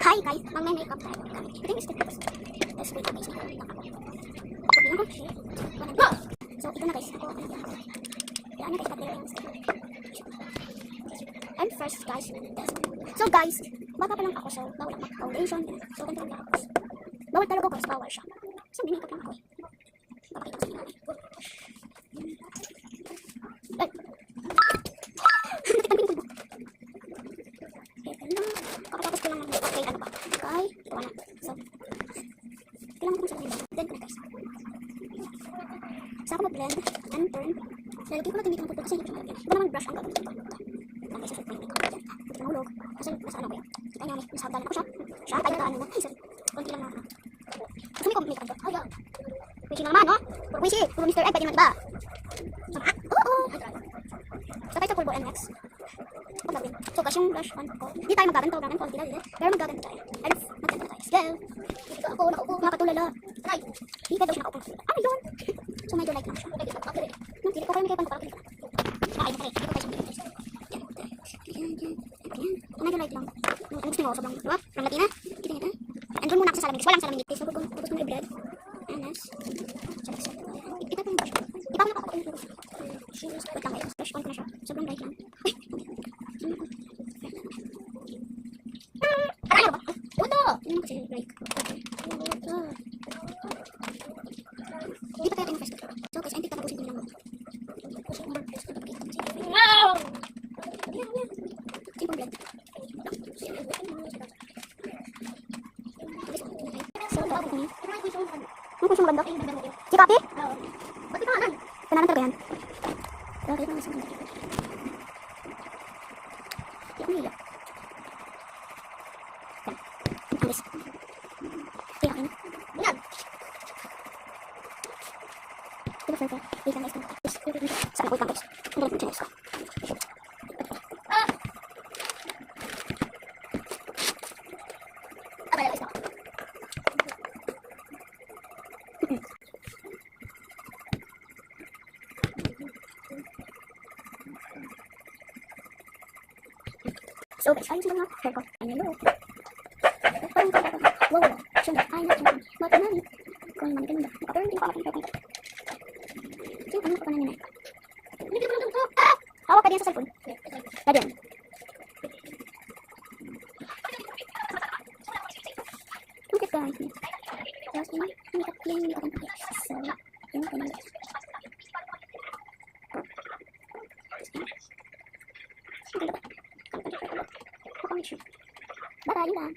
Hi guys, mag-makeup tayo. Ito yung stick tapos wait guys. So ito na guys, ako ano yan. Yan na guys, pati yung stick. And first guys, so guys, baka pa lang ako so bawal ang foundation. So ganito lang ako. Bawal talaga guys, bawal siya. So may-makeup lang ako eh. Papakita ko sa inyo. Ay! Kakatapos ko lang ng okay, ano ba? Okay, ito na. So, kailangan ko siya ng blend ko na guys. Sa ako mag-blend and turn. Lalagyan ko natin dito ng pulpo kasi hindi ko siya malagyan. Iba naman brush ang gagawin ko. Lang guys, susunod ko yung makeup ko dyan. Hindi ko mahulog. Kasi nasa ano ko yan. Kita niya, nasa hagdanan ko siya. Siya, tayo na ano mo. Ay, sorry. Kunti lang na. Gusto mo yung makeup ko? Ay, yan. Wisi na naman, no? Wisi, puro Mr. Egg, pwede naman diba? Sama? Oo! So, tayo sa pulpo and next. So guys, yung brush on ko. Hindi tayo magaganto, hindi na. Pero magaganto tayo. Ano? Magganto tayo. Go! Dito ako, nakaupo, nakatulala. Try! Hindi ka daw siya nakaupo. Ano yun? So medyo light lang siya. Hindi ko kayo may kayo pang parang ay, okay. Hindi ko tayo siya. Medyo light lang. Ang gusto nyo, sobrang, diba? From Latina. Kita nyo ito. And doon muna ako sa salamin. Walang salamin dito. So, pagkos mo i-bread. And next. Kita ko yung brush. Di ba ako nakaupo yung puro? Wait lang guys. Brush on ko na siya. Sobrang light lang. Ano kasi like hindi pa tayo in-first ko. So guys, hindi pa tapusin ko lang. Wow! Simple blend. So, tapos niya. Ano ko siyang banda? Si Kapi? Ba't ito kanan? Kananan talaga yan. Pero kaya naman sa banda. Hindi ako nila. Alis. Kaya okay na. Yan! Ito ba sir? Wait lang guys. Saan ko wait lang guys? Ang galit mo siya guys. Abala guys ako. So guys, ayos lang nga. Hair ko. Ay nalo. Parang kaya wow, siya ay na matanali kung maganda pero hindi ko makita ito so ano ko na nila hawak ka din sa cellphone pwede yan look at guys tapos yun makeup yung makeup so yun ko na guys baka yun lang